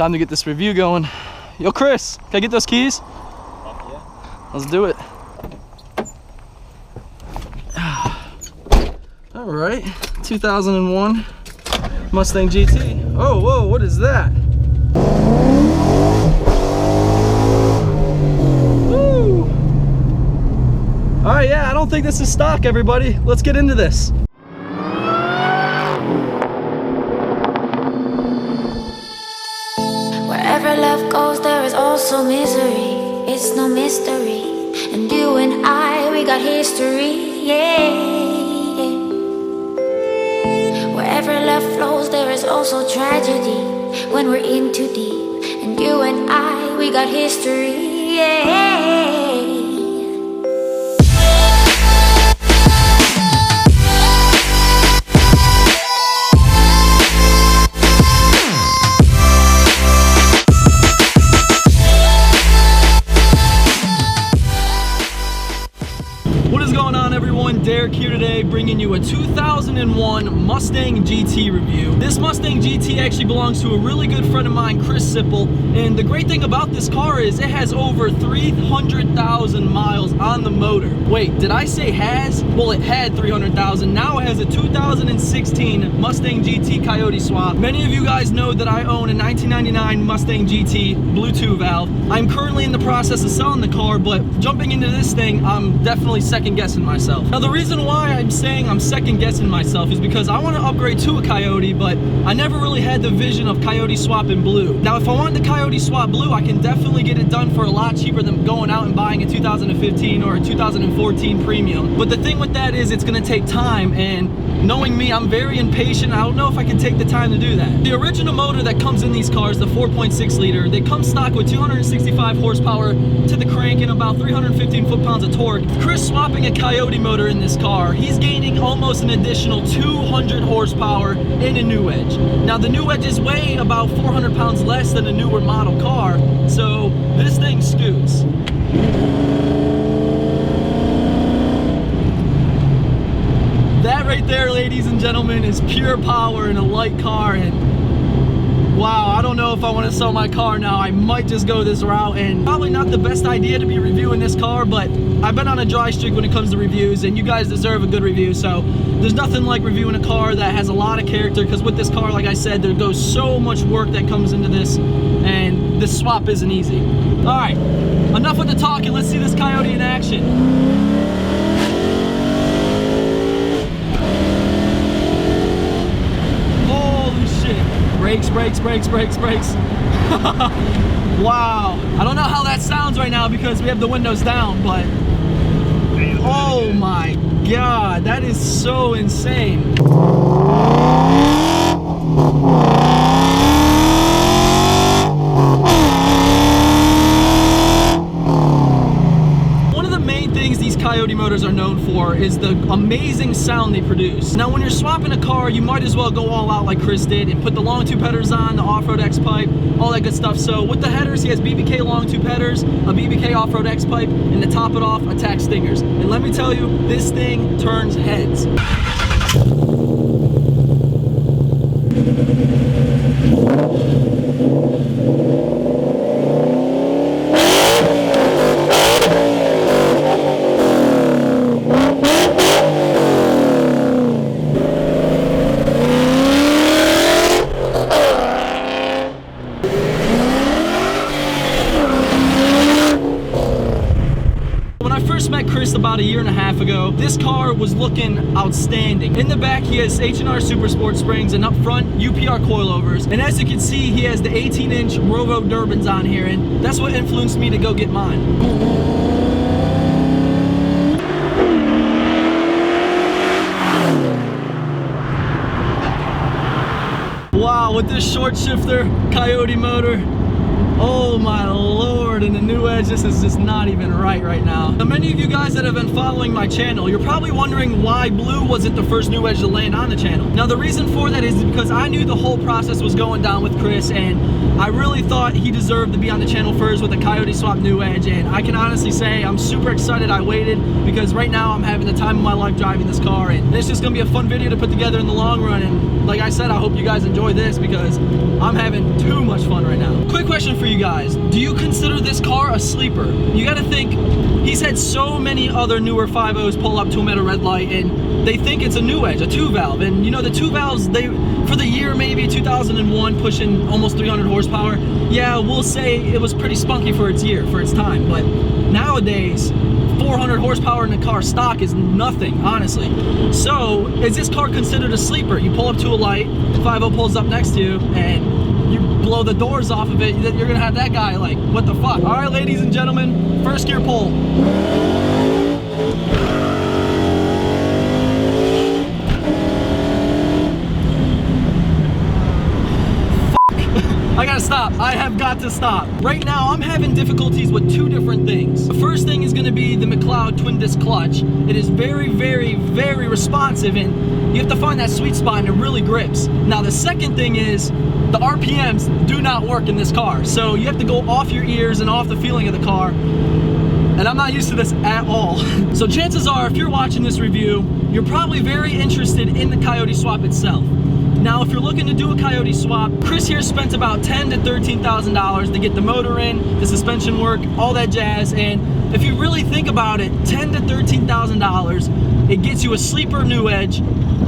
Time to get this review going. Yo, Chris, can I get those keys? Yeah. Let's do it. All right, 2001 Mustang GT. Oh, whoa, what is that? Woo! All right, yeah, I don't think this is stock, everybody. Let's get into this. Wherever love goes, there is also misery. It's no mystery. And you and I, we got history, yeah. Wherever love flows, there is also tragedy when we're in too deep. And you and I, we got history, yeah. Derek here today, bringing you a 2001 Mustang GT review. This Mustang GT actually belongs to a really good friend of mine, Chris Sipple, and the great thing about this car is it has over 300,000 miles on the motor. Wait, did I say has? Well, it had 300,000. Now it has a 2016 Mustang GT Coyote Swap. Many of you guys know that I own a 1999 Mustang GT Bluetooth valve. I'm currently in the process of selling the car, but jumping into this thing, I'm definitely second guessing myself. Now, the reason why I'm saying I'm second guessing myself is because I want to upgrade to a Coyote, but I never really had the vision of Coyote Swap in blue. Now, if I want the Coyote Swap blue, I can definitely get it done for a lot cheaper than going out and buying a 2015 or a 2014 premium. But the thing with that is it's going to take time, and knowing me, I'm very impatient. I don't know if I can take the time to do that. The original motor that comes in these cars, the 4.6 liter, they come stock with 265 horsepower to the crank and about 315 foot-pounds of torque. Chris swapping a Coyote motor in this car, he's gaining almost an additional 200 horsepower in a NewEdge. Now, the NewEdge is weighing about 400 pounds less than a newer model car, so this thing scoots. That right there, ladies and gentlemen, is pure power in a light car, and wow, I don't know if I want to sell my car now. I might just go this route, and probably not the best idea to be reviewing this car, but I've been on a dry streak when it comes to reviews, and you guys deserve a good review, so there's nothing like reviewing a car that has a lot of character, because with this car, like I said, there goes so much work that comes into this, and this swap isn't easy. All right, enough with the talking. Let's see this Coyote in action. Brakes, brakes, brakes, brakes, brakes. Wow. I don't know how that sounds right now because we have the windows down, but oh my God, that is so insane. Coyote motors are known for is the amazing sound they produce. Now, when you're swapping a car, you might as well go all out like Chris did and put the long tube headers on, the off-road X pipe, all that good stuff. So with the headers, he has BBK long tube headers, a BBK off-road X pipe, and to top it off, attack stingers. And let me tell you, this thing turns heads. Met Chris about a year and a half ago. This car was looking outstanding. In the back, he has H&R Super Sport springs, and up front, UPR coilovers. And as you can see, he has the 18-inch Rovo Durbans on here, and that's what influenced me to go get mine. Wow, with this short shifter Coyote motor, Oh my lord, in the NewEdge, this is just not even right now. Now, many of you guys that have been following my channel, you're probably wondering why blue wasn't the first NewEdge to land on the channel. Now, the reason for that is because I knew the whole process was going down with Chris, and I really thought he deserved to be on the channel first with the Coyote Swapped NewEdge, and I can honestly say I'm super excited I waited, because right now I'm having the time of my life driving this car, and it's just gonna be a fun video to put together in the long run. And like I said, I hope you guys enjoy this because I'm having too much fun right now. Quick question for you guys. Do you consider this car a sleeper? You gotta think, he's had so many other newer 5.0s pull up to him at a red light and they think it's a NewEdge, a 2-valve. And you know, the 2-valves, they, for the year maybe 2001, pushing almost 300 horsepower, yeah, we'll say it was pretty spunky for its year, for its time. But nowadays, 400 horsepower in the car stock is nothing, honestly. So, is this car considered a sleeper? You pull up to a light, 5.0 pulls up next to you, and you blow the doors off of it, you're gonna have that guy like, what the fuck? All right, ladies and gentlemen, first gear pull. I gotta stop. I have got to stop. Right now, I'm having difficulties with two different things. The first thing is gonna be the McLeod twin disc clutch. It is very, very, very responsive, and you have to find that sweet spot and it really grips. Now, the second thing is the RPMs do not work in this car. So you have to go off your ears and off the feeling of the car. And I'm not used to this at all. So chances are, if you're watching this review, you're probably very interested in the Coyote Swap itself. Now, if you're looking to do a Coyote Swap, Chris here spent about $10,000 to $13,000 to get the motor in, the suspension work, all that jazz. And if you really think about it, $10,000 to $13,000, it gets you a sleeper NewEdge,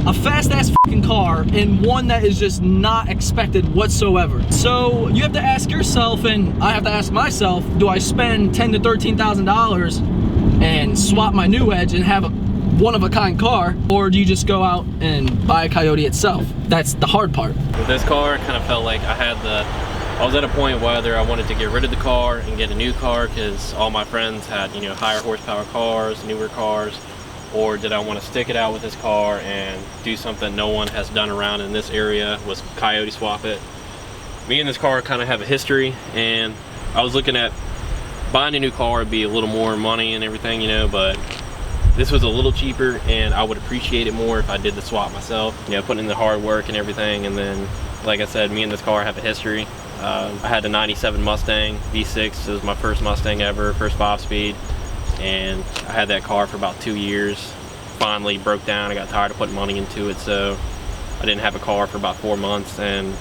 a fast-ass fucking car, and one that is just not expected whatsoever. So you have to ask yourself, and I have to ask myself, do I spend $10,000 to $13,000 and swap my NewEdge and have a one-of-a-kind car, or do you just go out and buy a Coyote itself? That's the hard part. With this car, it kind of felt like I was at a point whether I wanted to get rid of the car and get a new car because all my friends had, you know, higher horsepower cars, newer cars, or did I want to stick it out with this car and do something no one has done around in this area, was Coyote Swap it. Me and this car kind of have a history, and I was looking at buying a new car. It'd be a little more money and everything, you know, but this was a little cheaper and I would appreciate it more if I did the swap myself, you know, putting in the hard work and everything. And then, like I said, me and this car have a history. I had a 97 Mustang V6. It was my first Mustang ever, first 5-speed. And I had that car for about 2 years. Finally broke down. I got tired of putting money into it, so I didn't have a car for about 4 months. And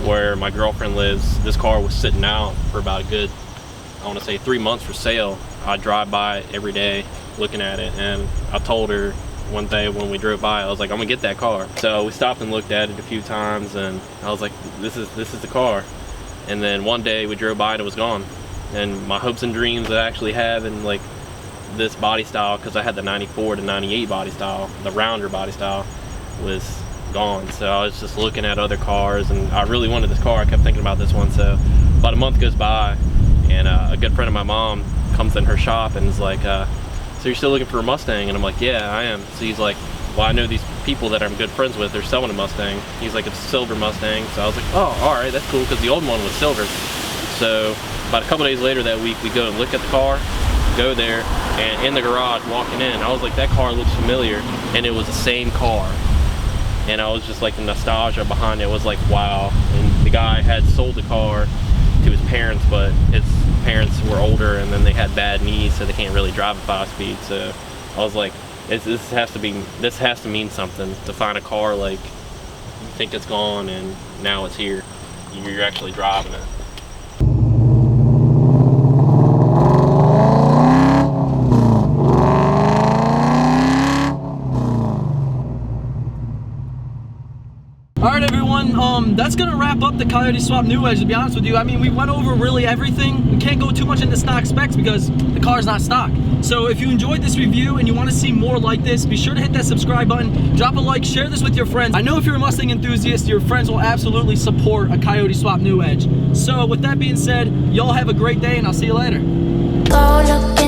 where my girlfriend lives, this car was sitting out for about a good, I want to say 3 months for sale. I drive by it every day looking at it, and I told her one day when we drove by, I was like, I'm gonna get that car. So we stopped and looked at it a few times, and I was like, this is the car. And then one day we drove by and it was gone. And my hopes and dreams of actually having like this body style, because I had the 94 to 98 body style, the rounder body style, was gone. So I was just looking at other cars, and I really wanted this car. I kept thinking about this one. So about a month goes by, and a good friend of my mom comes in her shop and is like, so you're still looking for a Mustang? And I'm like, yeah, I am. So he's like, well, I know these people that I'm good friends with, they're selling a Mustang. He's like, it's a silver Mustang. So I was like, oh, all right, that's cool, because the old one was silver. So about a couple days later that week, we go and look at the car, go there, and in the garage, walking in, I was like, that car looks familiar, and it was the same car. And I was just like, the nostalgia behind it was like, wow. And the guy had sold the car to his parents, but his parents were older and then they had bad knees, so they can't really drive a 5-speed. So I was like, this has to mean something, to find a car like you think it's gone and now it's here, you're actually driving it. Alright everyone, that's gonna wrap up the Coyote Swapped NewEdge, to be honest with you. I mean, we went over really everything. We can't go too much into stock specs because the car's not stock. So if you enjoyed this review and you want to see more like this, be sure to hit that subscribe button, drop a like, share this with your friends. I know if you're a Mustang enthusiast, your friends will absolutely support a Coyote Swapped NewEdge. So with that being said, y'all have a great day and I'll see you later. Go look